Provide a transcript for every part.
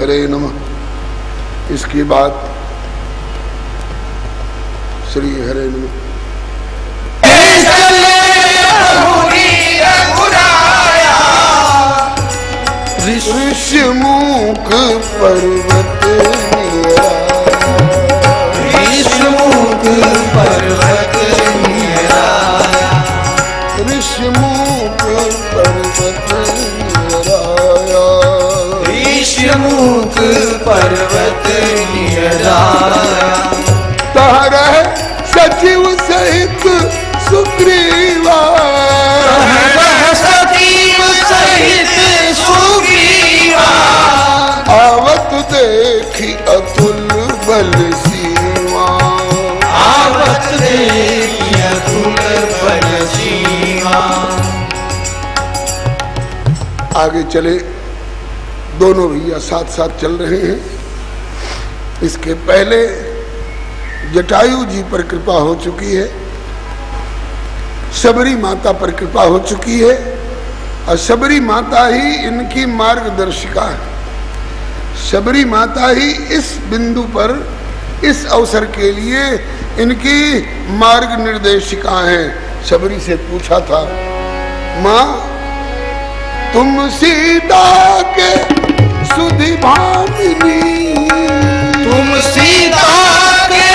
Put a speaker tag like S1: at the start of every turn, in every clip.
S1: हरे नमः। इसके बाद श्री हरे नमः। ऋषिमुख पर्वत
S2: ऋषिमुख पर्वत निराया,
S1: ऋषिमुख पर्वत निराया,
S2: ऋषिमुख पर्वत निराया।
S1: तारा सचिव सहित सुग्रीवा,
S2: सचिव सहित सुग्रीवा,
S1: आवत देखी अतुल बल सीमा,
S2: आवत देखी अतुल बल सीमा।
S1: आगे चले, दोनों भैया साथ साथ चल रहे हैं। इसके पहले जटायु जी पर कृपा हो चुकी है, शबरी माता पर कृपा हो चुकी है, और शबरी माता ही इनकी मार्गदर्शिका है। शबरी माता ही इस बिंदु पर, इस अवसर के लिए इनकी मार्ग निर्देशिका है। शबरी से पूछा था, माँ तुम सीता के सुधि भामिनी,
S2: तुम सीता के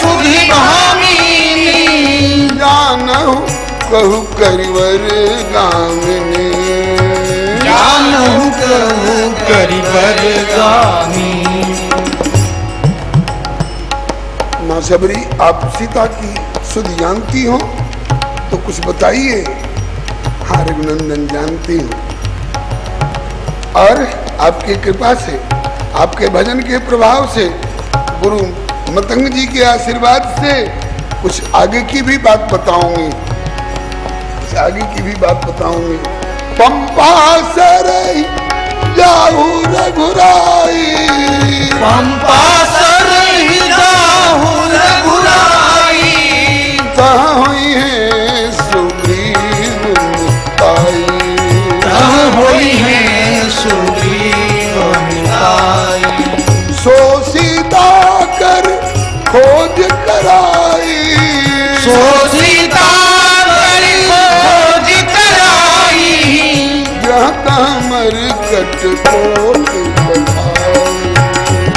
S2: सुधि भामिनी,
S1: जानहु कहु करिवर गामिनी,
S2: जानहु कहु करिवर गामी।
S1: माँ शबरी, आप सीता की सुधि जानती हो तो कुछ बताइए। हाँ रघुनंदन, जानती हूँ, और आपकी कृपा से, आपके भजन के प्रभाव से, गुरु मतंग जी के आशीर्वाद से कुछ आगे की भी बात बताऊंगी, कुछ आगे की भी बात बताऊंगी। पंपा सरई जाहू रघुराई,
S2: पंपा सरई जाहू रघुराई,
S1: कहाँ हुई है सुग्रीव मिताई,
S2: कहाँ हुई है सुग्रीव मिताई।
S1: सो सीता कर खोज कराई,
S2: सो सीता कर खोज कराई,
S1: जहाँ तहाँ मरकट कोट बधाई,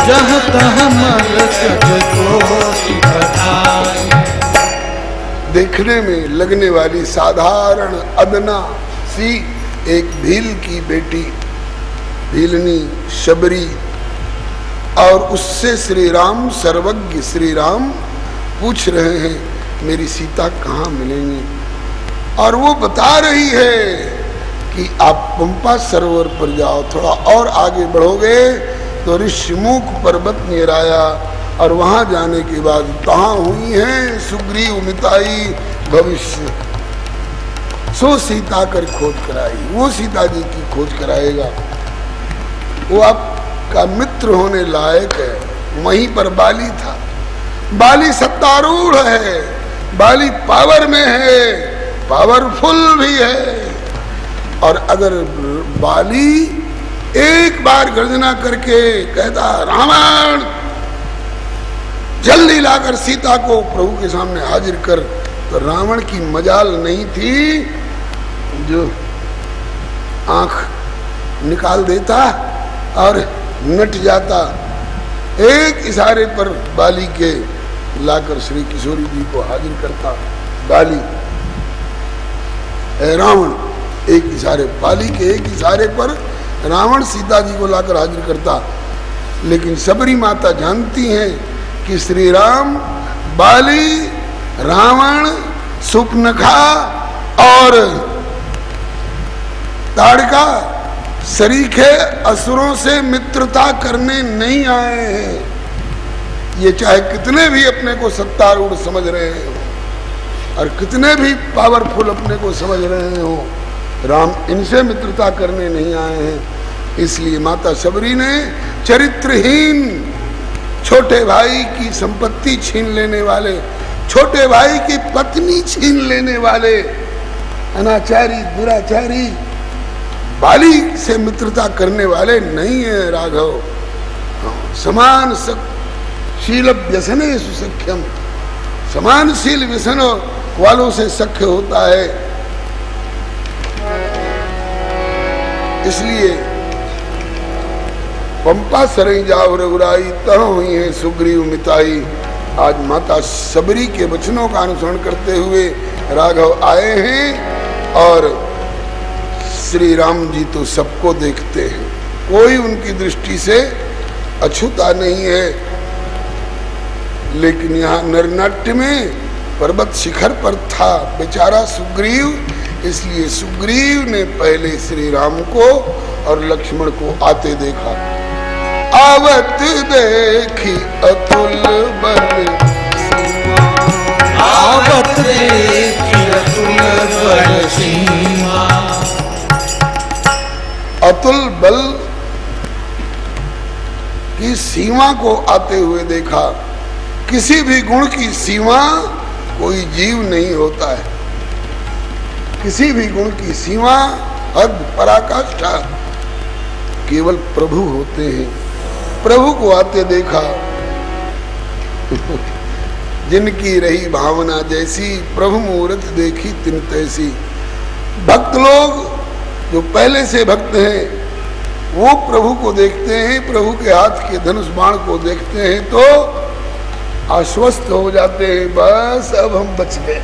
S2: जहाँ तहाँ मरकट कोट बधाई।
S1: देखने में लगने वाली साधारण अदना सी एक भील की बेटी भीलनी शबरी, और उससे श्री राम, सर्वज्ञ श्री राम पूछ रहे हैं मेरी सीता कहाँ मिलेंगी। और वो बता रही है कि आप पंपा सरोवर पर जाओ, थोड़ा और आगे बढ़ोगे तो ऋषिमुख पर्वत निराया, और वहां जाने के बाद कहाँ हुई है सुग्रीव मिताई भविष्य। सो सीता कर खोज कराई, वो सीता जी की खोज कराएगा, वो आपका मित्र होने लायक है। वहीं पर बाली था, बाली सत्तारूढ़ है, बाली पावर में है, पावरफुल भी है। और अगर बाली एक बार गर्जना करके कहता रावण जल्दी लाकर सीता को प्रभु के सामने हाजिर कर, तो रावण की मजाल नहीं थी, जो आंख निकाल देता और नट जाता। एक इशारे पर बाली के लाकर श्री किशोरी जी को हाजिर करता बाली, रावण एक इशारे, बाली के एक इशारे पर रावण सीता जी को लाकर हाजिर करता। लेकिन शबरी माता जानती हैं कि श्री राम, बाली, रावण, सुपनखा और ताड़का सरीखे असुरों से मित्रता करने नहीं आए हैं। ये चाहे कितने भी अपने को सत्तारूढ़ समझ रहे हो और कितने भी पावरफुल अपने को समझ रहे हो, राम इनसे मित्रता करने नहीं आए हैं। इसलिए माता शबरी ने चरित्रहीन, छोटे भाई की संपत्ति छीन लेने वाले, छोटे भाई की पत्नी छीन लेने वाले अनाचारी, दुराचारी बाली से मित्रता करने वाले नहीं है राघव। समान शील व्यसने सुसख्यम, समानशील व्यसन वालों से सख्य होता है। इसलिए पंपा सरई जाव रघुराई तह हुई है सुग्रीव मिताई। आज माता सबरी के वचनों का अनुसरण करते हुए राघव आए हैं और श्री राम जी तो सबको देखते हैं, कोई उनकी दृष्टि से अछूता नहीं है। लेकिन यहाँ नरनाट्य में पर्वत शिखर पर था बेचारा सुग्रीव, इसलिए सुग्रीव ने पहले श्री राम को और लक्ष्मण को आते देखा। आवत देखी अतुल बल सीमा,
S2: आवत देखी अतुल बल सीमा।
S1: अतुल बल की सीमा को आते हुए देखा। किसी भी गुण की सीमा कोई जीव नहीं होता है, किसी भी गुण की सीमा हद पराकाष्ठा केवल प्रभु होते हैं। प्रभु को आते देखा। जिनकी रही भावना जैसी, प्रभु मूरत देखी तिन तैसी। भक्त लोग जो पहले से भक्त हैं वो प्रभु को देखते हैं, प्रभु के हाथ के धनुष बाण को देखते हैं तो आश्वस्त हो जाते हैं, बस अब हम बच गए।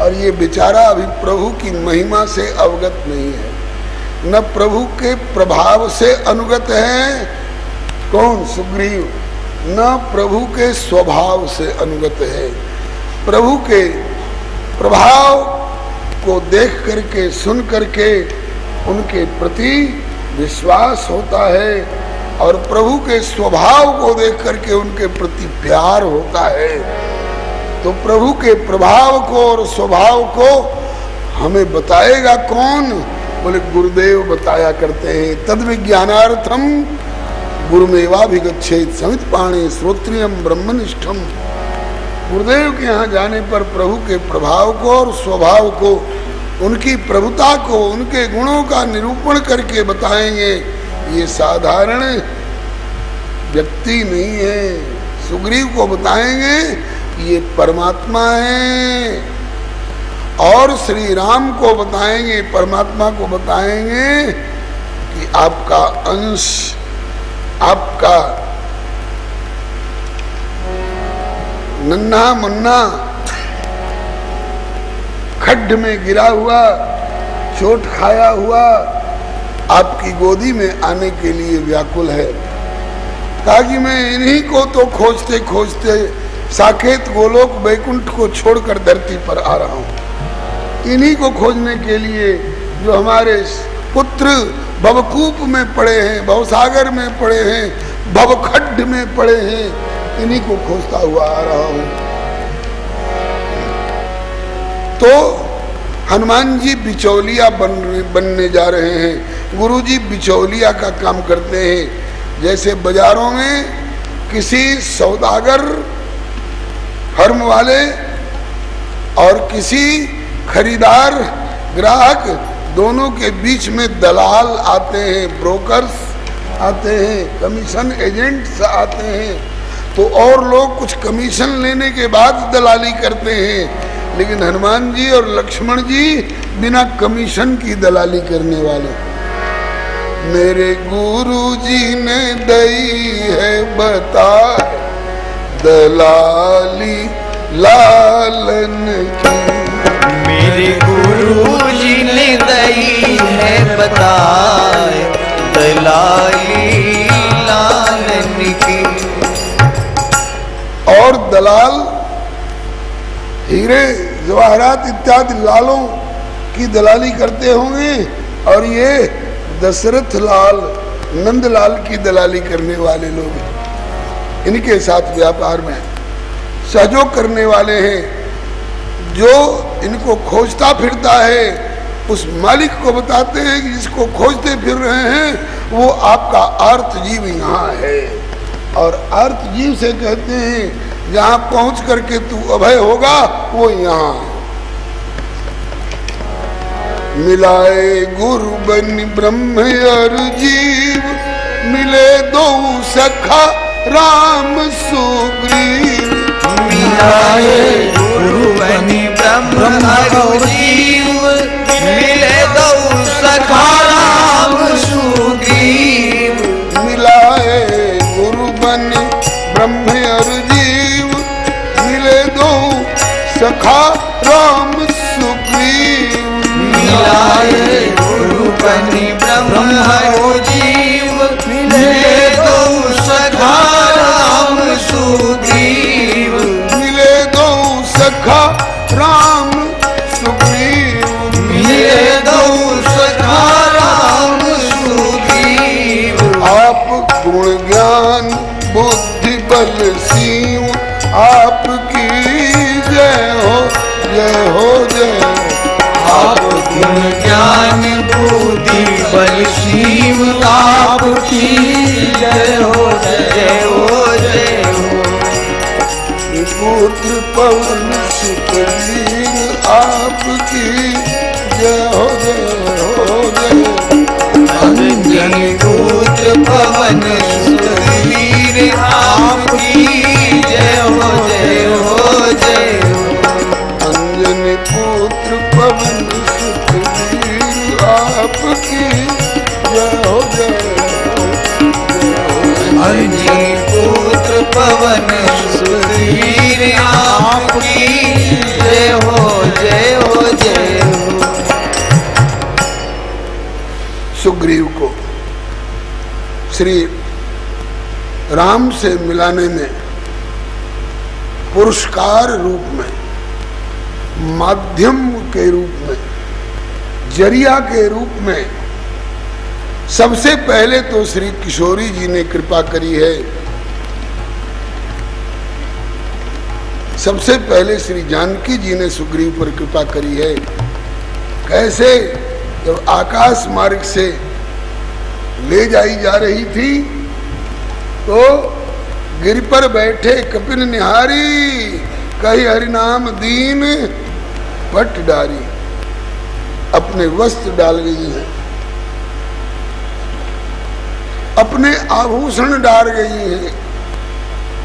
S1: और ये बेचारा अभी प्रभु की महिमा से अवगत नहीं है, न प्रभु के प्रभाव से अनुगत है। कौन? सुग्रीव। न प्रभु के स्वभाव से अनुगत है। प्रभु के प्रभाव को देख करके सुन करके उनके प्रति विश्वास होता है और प्रभु के स्वभाव को देख करके उनके प्रति प्यार होता है। तो प्रभु के प्रभाव को और स्वभाव को हमें बताएगा कौन? बोले गुरुदेव बताया करते हैं। तद विज्ञानार्थम गुरुमेवाभिगच्छेत समित पाणे श्रोत्रियम ब्रह्मनिष्ठम। गुरुदेव के यहाँ जाने पर प्रभु के प्रभाव को और स्वभाव को, उनकी प्रभुता को, उनके गुणों का निरूपण करके बताएंगे। ये साधारण व्यक्ति नहीं है। सुग्रीव को बताएंगे ये परमात्मा है, और श्री राम को बताएंगे, परमात्मा को बताएंगे कि आपका अंश, आपका नन्हा मुन्ना खड्ड में गिरा हुआ, चोट खाया हुआ आपकी गोदी में आने के लिए व्याकुल है। कहा कि मैं इन्हीं को तो खोजते खोजते साकेत गोलोक वैकुंठ को छोड़कर धरती पर आ रहा हूँ। इन्हीं को खोजने के लिए जो हमारे पुत्र भवकूप में पड़े हैं, भवसागर में पड़े हैं, भवखड्ड में पड़े हैं, इन्हीं को खोजता हुआ आ रहा हूँ। तो हनुमान जी बिचौलिया बनने जा रहे हैं। गुरु जी बिचौलिया का काम करते हैं। जैसे बाजारों में किसी सौदागर फर्म वाले और किसी खरीदार ग्राहक दोनों के बीच में दलाल आते हैं, ब्रोकर्स आते हैं, कमीशन एजेंट्स आते हैं, तो और लोग कुछ कमीशन लेने के बाद दलाली करते हैं। लेकिन हनुमान जी और लक्ष्मण जी बिना कमीशन की दलाली करने वाले। मेरे गुरु जी ने दई है बता दलाली लालन की।
S2: मेरे गुरु जी ने दई है बताए दलाली लालन की।
S1: और दलाल हीरे जवाहरात इत्यादि लालों की दलाली करते होंगे, और ये दशरथ लाल नंदलाल की दलाली करने वाले लोग इनके साथ व्यापार में सहयोग करने वाले हैं। जो इनको खोजता फिरता है उस मालिक को बताते हैं कि जिसको खोजते फिर रहे हैं वो आपका अर्थ जीव यहाँ है। और अर्थ जीव से कहते हैं जहाँ पहुँच करके तू अभय होगा वो यहाँ। मिलाए गुरु बन ब्रह्म और जीव मिले दो सखा राम सुग्रीव।
S2: मिलाए गुरु बनि ब्रह्म और जीव, मिले दो सखा राम सुग्रीव।
S1: मिलाए गुरु बनि ब्रह्म और जीव, मिले दो सखा राम सुग्रीव।
S2: मिलाए गुरु बनि ब्रह्म और जीव, मिले दो सखा राम सुग्रीव।
S1: मिले दो सखा राम सुग्रीव।
S2: मिले दो सखा राम सुग्रीव।
S1: आप गुण ज्ञान बुद्धि बल सीव, आपकी जय हो जय हो जय।
S2: आप गुण ज्ञान बुद्धि बल शिव, आपकी जय हो जय हो जय हो।
S1: पुत्र पवन सुतवीर, आपकी जय हो जय।
S2: अंजनी पुत्र पवन सुतवीर, आपकी जय हो जय हो जय हो।
S1: अंजनी पुत्र पवन सुतवीर, आपकी जय हो जय हो।
S2: अंजनी पुत्र पवन सुतवीर, आपकी जय हो जय हो जय हो।
S1: सुग्रीव को श्री राम से मिलाने में पुरस्कार रूप में, माध्यम के रूप में, जरिया के रूप में सबसे पहले तो श्री किशोरी जी ने कृपा करी है। सबसे पहले श्री जानकी जी ने सुग्रीव पर कृपा करी है। कैसे? जब आकाश मार्ग से ले जाई जा रही थी तो गिर पर बैठे कपिल निहारी, कही हरिनाम दीन पट डारी। अपने वस्त्र डाल गई है, अपने आभूषण डाल गई है।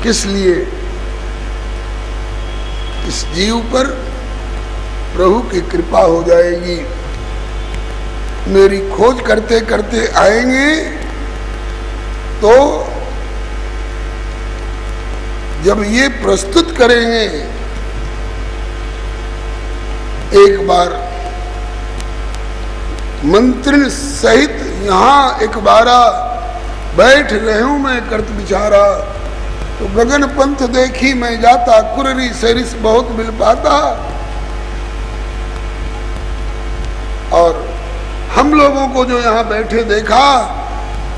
S1: किस लिए? इस जीव पर प्रभु की कृपा हो जाएगी। मेरी खोज करते करते आएंगे तो जब ये प्रस्तुत करेंगे, एक बार मंत्रिन सहित यहाँ एक बारा बैठ रहे हूं मैं करत बिचारा, तो गगन पंथ देखी मैं जाता, कुररी सरिस बहुत मिल पाता। और हम लोगों को जो यहाँ बैठे देखा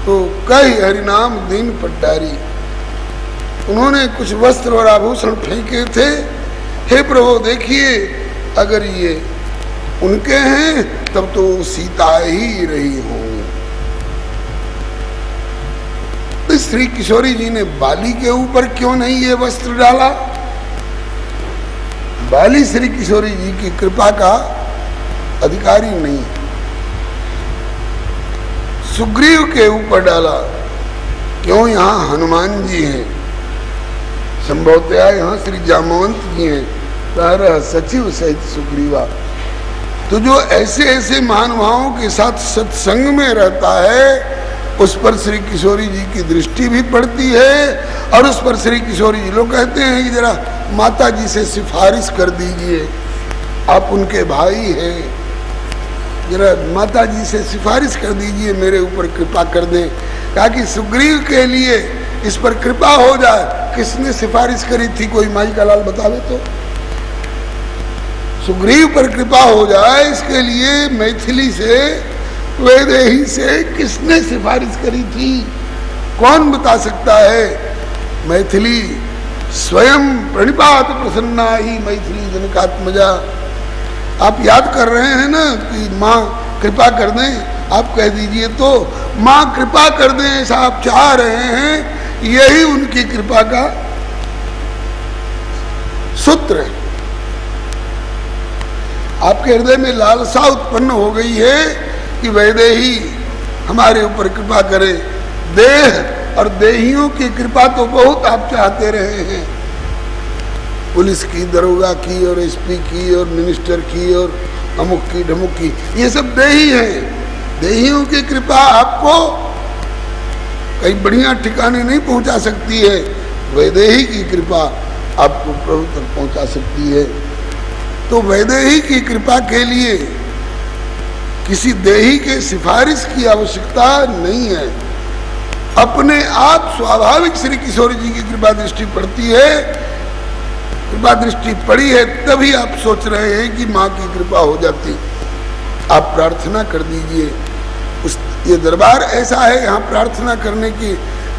S1: तो कई हरिनाम दीन पट्टारी। उन्होंने कुछ वस्त्र और आभूषण फेंके थे। हे प्रभु देखिए, अगर ये उनके हैं तब तो सीता ही रही होंगी। तो श्री किशोरी जी ने बाली के ऊपर क्यों नहीं ये वस्त्र डाला? बाली श्री किशोरी जी की कृपा का अधिकारी नहीं, सुग्रीव के ऊपर डाला। क्यों? यहाँ हनुमान जी हैं, संभवतया यहाँ श्री जामवंत जी हैं, तारा सचिव सहित सुग्रीवा। तो जो ऐसे ऐसे महानुभावों के साथ सत्संग में रहता है, उस पर श्री किशोरी जी की दृष्टि भी पड़ती है। और उस पर श्री किशोरी जी लोग कहते हैं कि जरा माता जी से सिफारिश कर दीजिए, आप उनके भाई हैं, जरा माता जी से सिफारिश कर दीजिए, मेरे ऊपर कृपा कर दें। कहा कि सुग्रीव के लिए इस पर कृपा हो जाए। किसने सिफारिश करी थी? कोई माई का लाल बतावे तो। सुग्रीव पर कृपा हो जाए इसके लिए मैथिली से, वैदेही से किसने सिफारिश करी थी? कौन बता सकता है? मैथिली स्वयं प्रणिपात प्रसन्ना ही मैथिली जनकात्मजा। आप याद कर रहे हैं ना कि माँ कृपा कर दें, आप कह दीजिए तो माँ कृपा कर दें, ऐसा आप चाह रहे हैं। यही उनकी कृपा का सूत्र है। आपके हृदय में लालसा उत्पन्न हो गई है कि वैदेही हमारे ऊपर कृपा करे, देह और देहियों की कृपा तो बहुत आप चाहते रहे हैं, पुलिस की, दरोगा की और एसपी की और मिनिस्टर की और अमुक की ढमुक की, ये सब देही हैं। देहियों की कृपा आपको कई बढ़िया ठिकाने नहीं पहुंचा सकती है, वैदेही की कृपा आपको प्रभु तक पहुंचा सकती है। तो वैदेही की कृपा के लिए किसी देही के सिफारिश की आवश्यकता नहीं है, अपने आप स्वाभाविक श्री किशोर जी की कृपा दृष्टि पड़ती है। कृपा दृष्टि पड़ी है तभी आप सोच रहे हैं कि माँ की कृपा हो जाती। आप प्रार्थना कर दीजिए। उस ये दरबार ऐसा है, यहाँ प्रार्थना करने की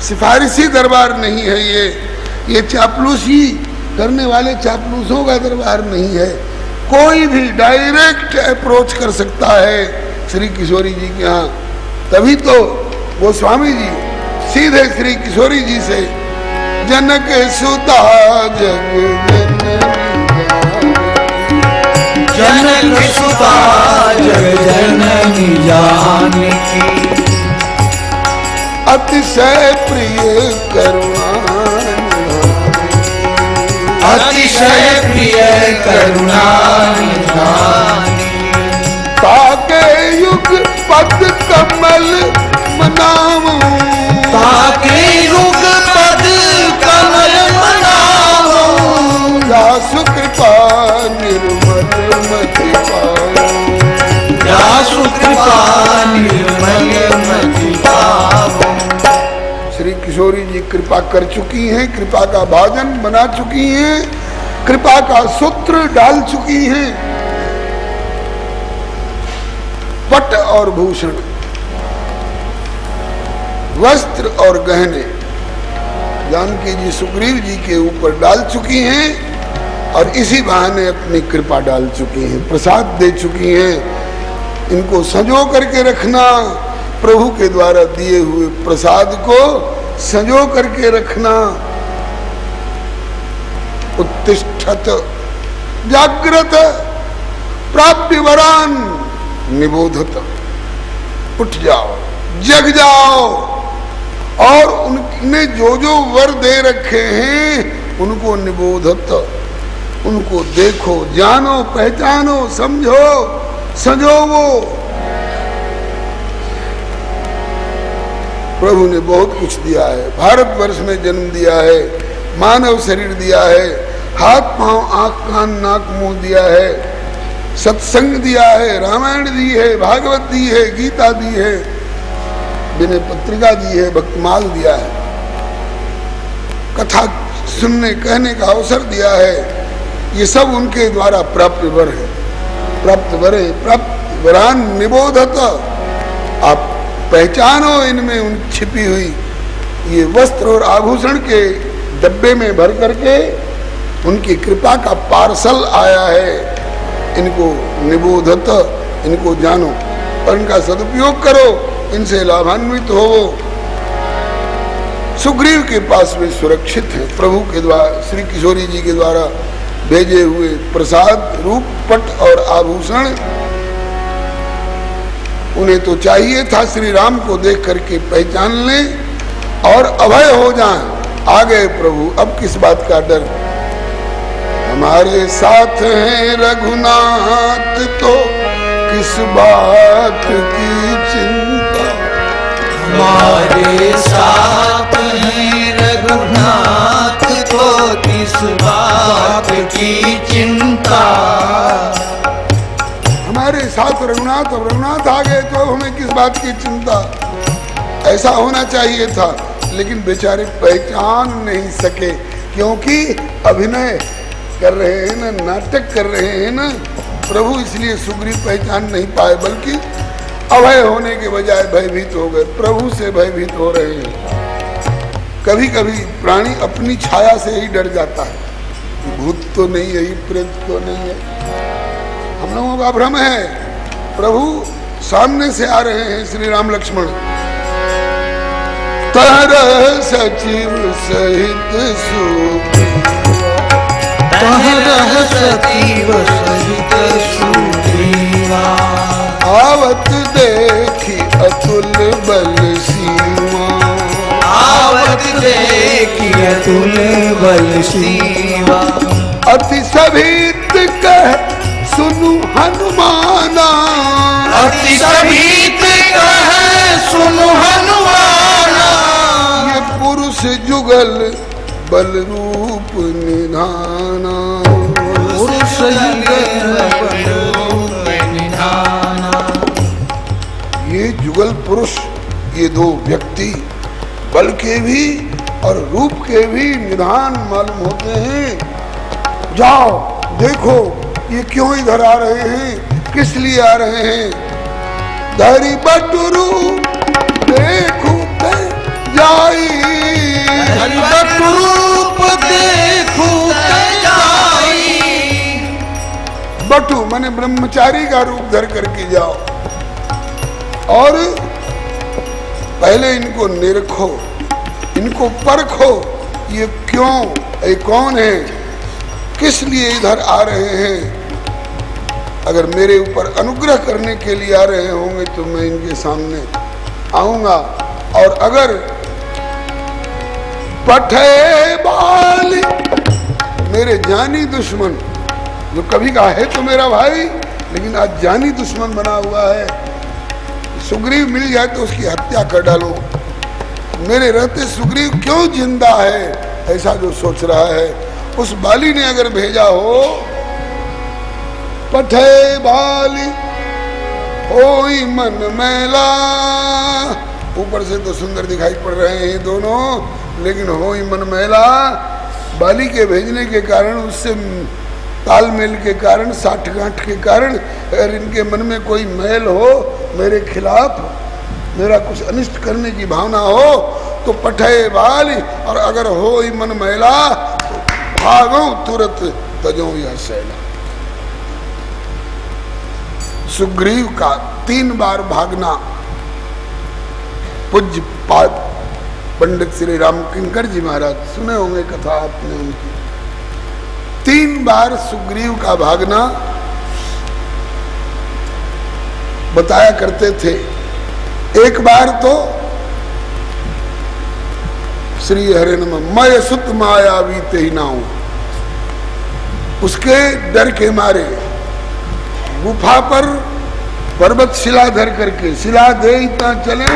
S1: सिफारिशी दरबार नहीं है, ये चापलूसी करने वाले चापलूसों का दरबार नहीं है। कोई भी डायरेक्ट अप्रोच कर सकता है श्री किशोरी जी के यहाँ, तभी तो वो स्वामी जी सीधे श्री किशोरी जी से जनक सुता जग
S2: जनक सुता जग जननी जानकी,
S1: अतिशय प्रिय करुणा,
S2: अतिशय प्रिय करुणा निधानी,
S1: ताके युग पद कमल मनाऊं,
S2: ताके युग पद कमल मनाऊं,
S1: दासु कृपा निर्मल मति पाऊं,
S2: दासु कृपा निर्मल मति पाऊं।
S1: श्री किशोरी जी कृपा कर चुकी हैं, कृपा का भाजन बना चुकी हैं, कृपा का सूत्र डाल चुकी हैं। पट और भूषण, वस्त्र और गहने जानकी जी सुग्रीव जी के ऊपर डाल चुकी हैं और इसी बहाने अपनी कृपा डाल चुकी हैं, प्रसाद दे चुकी हैं। इनको संजो करके रखना, प्रभु के द्वारा दिए हुए प्रसाद को संजो करके रखना। उत्तिष्ठत जागृत प्राप्य वरान निबोधत, उठ जाओ, जग जाओ और उनने जो जो वर दे रखे हैं उनको निबोधत, उनको देखो, जानो, पहचानो, समझो, संजोवो। प्रभु ने बहुत कुछ दिया है, भारतवर्ष में जन्म दिया है, मानव शरीर दिया है, हाथ पांव आंख कान नाक मुंह दिया है, सत्संग दिया है, रामायण दी है, भागवत दी है, गीता दी है, विनय पत्रिका दी है, भक्तमाल दिया है, कथा सुनने कहने का अवसर दिया है। ये सब उनके द्वारा प्राप्त वर है, प्राप्त वर है, प्राप्त वरान निबोधत। आप पहचानो इनमें उन छिपी हुई ये वस्त्र और आभूषण के डब्बे में भर करके उनकी कृपा का पार्सल आया है, इनको निबोधत, इनको जानो और इनका सदुपयोग करो, इनसे लाभान्वित हो। सुग्रीव के पास में सुरक्षित है, प्रभु के द्वारा श्री किशोरी जी के द्वारा भेजे हुए प्रसाद रूप पट और आभूषण। उन्हें तो चाहिए था श्री राम को देख करके पहचान लें और अभय हो जाएं। आ गए प्रभु, अब किस बात का डर। हमारे साथ हैं रघुनाथ तो किस बात की चिंता,
S2: हमारे साथ हैं रघुनाथ तो किस बात की चिंता।
S1: हमारे साथ रघुनाथ, और रघुनाथ आ गए तो हमें किस बात की चिंता। ऐसा होना चाहिए था, लेकिन बेचारे पहचान नहीं सके, क्योंकि अभिनय कर रहे हैं ना, नाटक कर रहे हैं ना प्रभु, इसलिए सुग्रीव पहचान नहीं पाए, बल्कि अभय होने के बजाय भयभीत हो गए, प्रभु से भयभीत हो रहे हैं। कभी कभी प्राणी अपनी छाया से ही डर जाता है, भूत तो नहीं है, प्रेत तो नहीं है, हम लोगों का भ्रम है। प्रभु सामने से आ रहे हैं श्री राम लक्ष्मण, तरह सचिव सहित
S2: तरह सचिव सहित सुग्रीवा,
S1: आवत देखी अतुल बल सीमा,
S2: की अतुल बल सीवा।
S1: अति सभीत कह सुनु हनुमाना,
S2: अति सभीत कह सुनु हनुमाना।
S1: ये पुरुष जुगल बल रूप निधाना,
S2: पुरुष जुगल बल रूप निधाना।
S1: ये जुगल पुरुष, ये दो व्यक्ति बल के भी और रूप के भी निधान मालूम होते हैं। जाओ देखो ये क्यों इधर आ रहे हैं, किस लिए आ रहे हैं। धरी बटुरु देखो जाई,
S2: धरी बटुरूप देखो जाई।
S1: बटु माने ब्रह्मचारी का रूप धर करके जाओ और पहले इनको निरखो, इनको परखो, ये क्यों, ये कौन है, किस लिए इधर आ रहे हैं। अगर मेरे ऊपर अनुग्रह करने के लिए आ रहे होंगे तो मैं इनके सामने आऊंगा, और अगर पठे बाल मेरे जानी दुश्मन, जो कभी कहा है तो मेरा भाई लेकिन आज जानी दुश्मन बना हुआ है, सुग्रीव मिल जाए तो उसकी हत्या कर डालो। मेरे रहते सुग्रीव क्यों जिंदा है, ऐसा जो सोच रहा है, उस बाली ने अगर भेजा हो। पठे बाली होई मन मैला, ऊपर से तो सुंदर दिखाई पड़ रहे हैं दोनों, लेकिन होई मन मैला बाली के भेजने के कारण, उससे तालमेल के कारण, साठगांठ के कारण, अगर इनके मन में कोई मैल हो मेरे खिलाफ, मेरा कुछ अनिष्ट करने की भावना हो तो पठे बाली, और अगर हो ही मन मैला तो भागो तुरंत तजो यह सैला। सुग्रीव का 3 बार भागना, पूज्य पंडित श्री राम किंकर जी महाराज सुने होंगे कथा आपने उनकी। 3 बार सुग्रीव का भागना बताया करते थे। एक बार तो श्री हरे नम मय सुत मायावी ते नाऊ, उसके डर के मारे गुफा पर पर्वत शिला धर करके, शिला दे इतना चले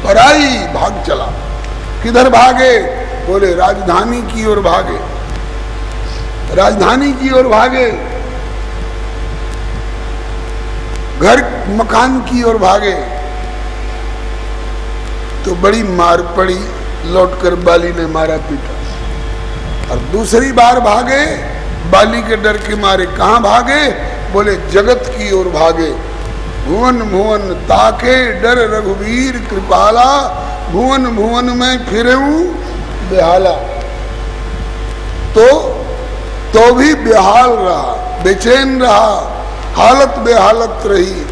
S1: पर आई भाग चला। किधर भागे, बोले राजधानी की ओर भागे, राजधानी की ओर भागे, घर मकान की ओर भागे, तो बड़ी मार पड़ी, लौटकर बाली ने मारा पीटा। और दूसरी बार भागे, बाली के डर के मारे कहां भागे, बोले जगत की ओर भागे। भुवन भुवन ताके डर रघुवीर कृपाला, भुवन भुवन में फिरूं बेहाला। तो भी बेहाल रहा, बेचैन रहा, हालत बेहालत रही।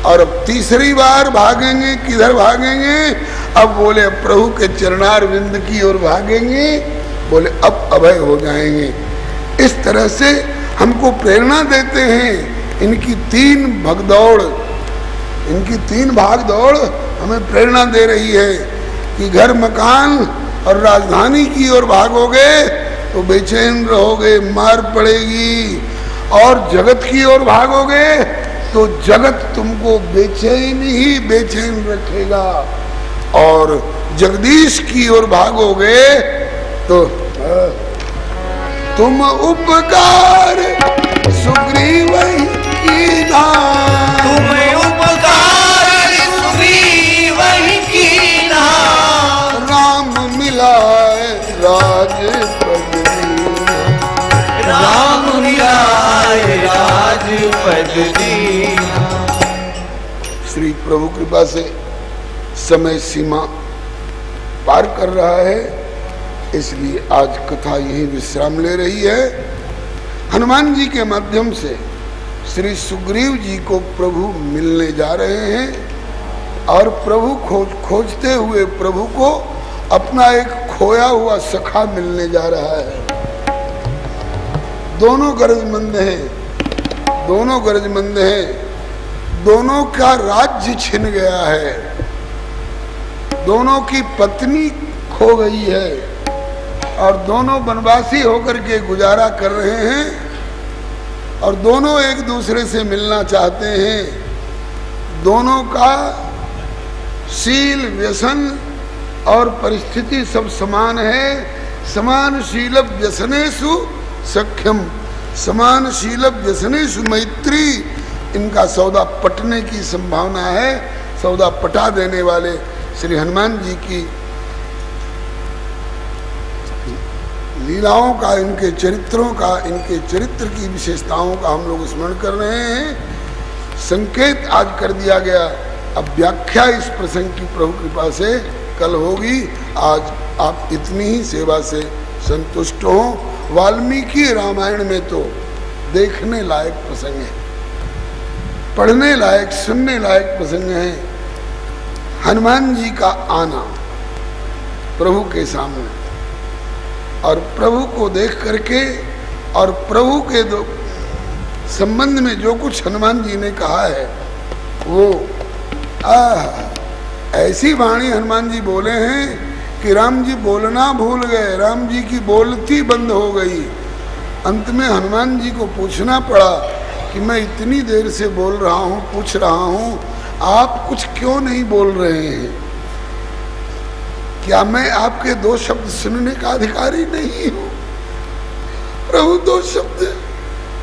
S1: और अब तीसरी बार भागेंगे, किधर भागेंगे, अब बोले प्रभु के चरणार विंद की ओर भागेंगे, बोले अब अभय हो जाएंगे। इस तरह से हमको प्रेरणा देते हैं। इनकी 3 भगदौड़, इनकी 3 भाग दौड़ हमें प्रेरणा दे रही है कि घर मकान और राजधानी की ओर भागोगे तो बेचैन रहोगे, मार पड़ेगी, और जगत की ओर भागोगे तो जगत तुमको बेचैन ही बेचैन रखेगा, और जगदीश की ओर भागोगे तो तुम उपकार सुग्रीव कीना,
S2: तुम उपकार सुग्रीव कीना।
S1: राम मिलाए राजपद दीना,
S2: राम मिलाए राजपद दीना।
S1: श्री प्रभु कृपा से समय सीमा पार कर रहा है, इसलिए आज कथा यही विश्राम ले रही है। हनुमान जी के माध्यम से श्री सुग्रीव जी को प्रभु मिलने जा रहे हैं, और प्रभु खोजते हुए प्रभु को अपना एक खोया हुआ सखा मिलने जा रहा है। दोनों गरजमंद हैं, दोनों गरजमंद हैं, दोनों का राज्य छिन गया है, दोनों की पत्नी खो गई है और दोनों वनवासी होकर के गुजारा कर रहे हैं और दोनों एक दूसरे से मिलना चाहते हैं। दोनों का शील, व्यसन और परिस्थिति सब समान है। समान शील व्यसनेषु सख्यम, समान शील व्यसनेषु मैत्री। इनका सौदा पटने की संभावना है। सौदा पटा देने वाले श्री हनुमान जी की लीलाओं का, इनके चरित्रों का, इनके चरित्र की विशेषताओं का हम लोग स्मरण कर रहे हैं। संकेत आज कर दिया गया, अब व्याख्या इस प्रसंग की प्रभु कृपा से कल होगी। आज आप इतनी ही सेवा से संतुष्ट हो। वाल्मीकि रामायण में तो देखने लायक प्रसंग है, पढ़ने लायक, सुनने लायक प्रसंग है। हनुमान जी का आना प्रभु के सामने और प्रभु को देख करके और प्रभु के संबंध में जो कुछ हनुमान जी ने कहा है वो ऐसी वाणी हनुमान जी बोले हैं कि राम जी बोलना भूल गए, राम जी की बोलती बंद हो गई। अंत में हनुमान जी को पूछना पड़ा कि मैं इतनी देर से बोल रहा हूँ, पूछ रहा हूँ, आप कुछ क्यों नहीं बोल रहे हैं? क्या मैं आपके दो शब्द सुनने का अधिकारी नहीं हूँ? प्रभु दो शब्द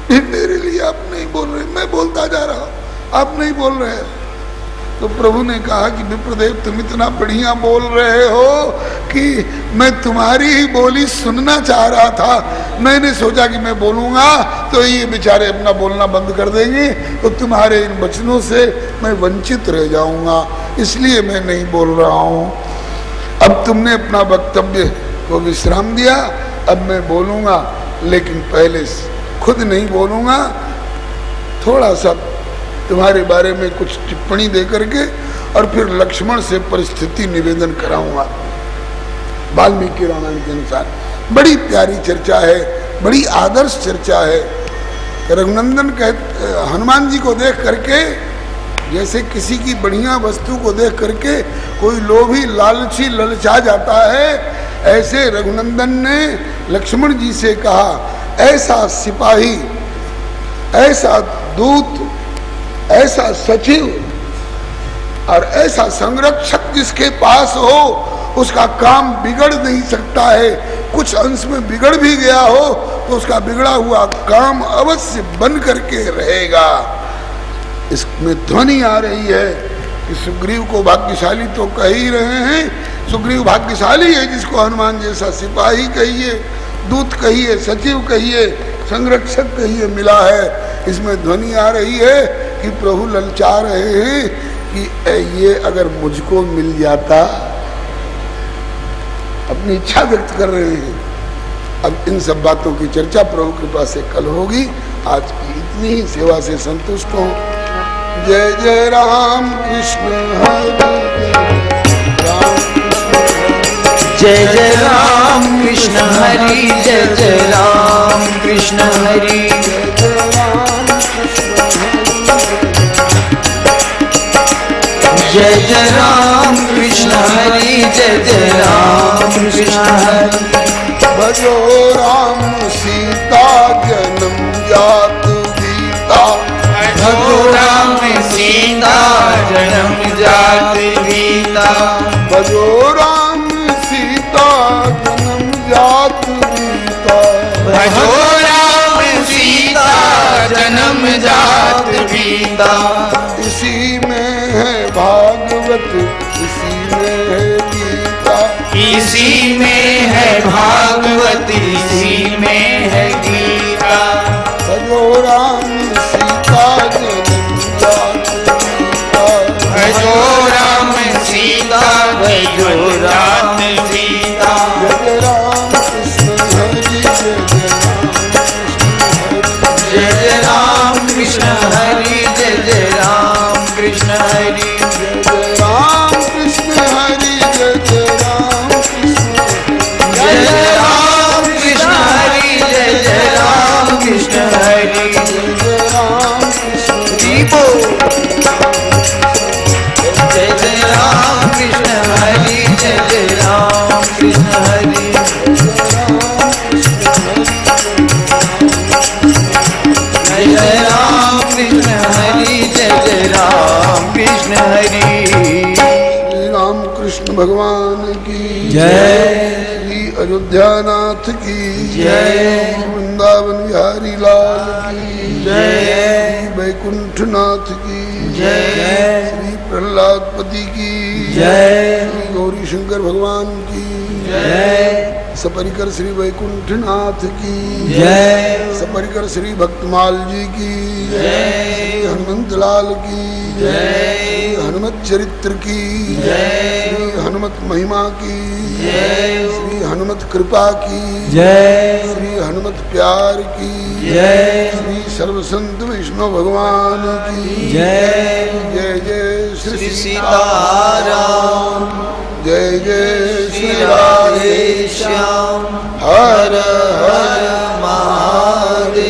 S1: भी मेरे लिए आप नहीं बोल रहे, मैं बोलता जा रहा हूँ, आप नहीं बोल रहे। तो प्रभु ने कहा कि विप्रदेव तुम इतना बढ़िया बोल रहे हो कि मैं तुम्हारी ही बोली सुनना चाह रहा था। मैंने सोचा कि मैं बोलूँगा तो ये बेचारे अपना बोलना बंद कर देंगे, तो तुम्हारे इन वचनों से मैं वंचित रह जाऊँगा, इसलिए मैं नहीं बोल रहा हूँ। अब तुमने अपना वक्तव्य को विश्राम दिया, अब मैं बोलूँगा, लेकिन पहले खुद नहीं बोलूँगा, थोड़ा सा तुम्हारे बारे में कुछ टिप्पणी दे करके और फिर लक्ष्मण से परिस्थिति निवेदन कराऊंगा। वाल्मीकि रामायण के अनुसार बड़ी प्यारी चर्चा है, बड़ी आदर्श चर्चा है। रघुनंदन कहते हनुमान जी को देख करके जैसे किसी की बढ़िया वस्तु को देख करके कोई लोभी लालची ललचा जाता है, ऐसे रघुनंदन ने लक्ष्मण जी से कहा, ऐसा सिपाही, ऐसा दूत, ऐसा सचिव और ऐसा संरक्षक जिसके पास हो उसका काम बिगड़ नहीं सकता है। कुछ अंश में बिगड़ भी गया हो तो उसका बिगड़ा हुआ काम अवश्य बन करके रहेगा। इसमें ध्वनि आ रही है कि सुग्रीव को भाग्यशाली तो कह ही रहे हैं, सुग्रीव भाग्यशाली है जिसको हनुमान जैसा सिपाही कहिए, दूत कहिए, सचिव कहिए, संरक्षक कहिए मिला है। इसमें ध्वनि आ रही है कि प्रभु ललचा रहे हैं कि ये अगर मुझको मिल जाता, अपनी इच्छा व्यक्त कर रहे हैं। अब इन सब बातों की चर्चा प्रभु कृपा से कल होगी। आज की इतनी ही सेवा से संतुष्ट हो। जय जय राम कृष्ण हरे राम,
S2: जय जय राम कृष्ण हरि, जय जय राम कृष्ण हरि, जय जय राम कृष्ण हरि, जय जय राम कृष्ण हरि।
S1: भजो राम सीता जन्म जात बीता,
S2: भजो राम सीता जन्म जात बीता,
S1: भजो राम सीता जन्म जात बीता,
S2: भजो राम सीता जन्म जात बीता।
S1: इसी में है भागवत, इसी में है गीता,
S2: इसी में है भागवत, इसी में है गीता।
S1: भजो राम सीता जन्म जात बीता,
S2: भजो राम सीता, भजो राम सीता।
S1: जय राम कृष्ण हरि,
S2: जय राम कृष्ण हरि, जय जय राम कृष्ण हरि,
S1: जय राम कृष्ण हरि,
S2: जय राम कृष्ण हरि, जय जय राम कृष्ण हरि,
S1: जय राम कृष्ण
S2: दीपो। जय जय राम कृष्ण हरि, जय जय राम कृष्ण
S1: भगवान की
S2: जय।
S1: श्री अयोध्यानाथ की
S2: जय।
S1: वृंदावन बिहारी लाल की
S2: जय।
S1: वैकुंठनाथ की
S2: जय।
S1: श्री प्रहलादपति की
S2: जय।
S1: श्री गौरी शंकर भगवान की
S2: जय।
S1: सपरिकर श्री वैकुंठनाथ की
S2: जय।
S1: सपरिकर श्री भक्तमाल जी की
S2: जय।
S1: श्री हनुमंत लाल की
S2: जय।
S1: हनुमत चरित्र की
S2: जय।
S1: श्री हनुमत महिमा की
S2: जय।
S1: श्री हनुमत कृपा की
S2: जय।
S1: श्री हनुमत प्यार की
S2: जय।
S1: श्री सर्वसंत वैष्णव भगवान की
S2: जय।
S1: जय जय
S2: श्री सीताराम।
S1: जय जय
S2: श्री राधे श्याम।
S1: हर
S2: हर महादेव।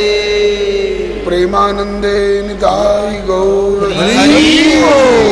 S1: प्रेमानंदे निताई गौर
S2: हरि बोल।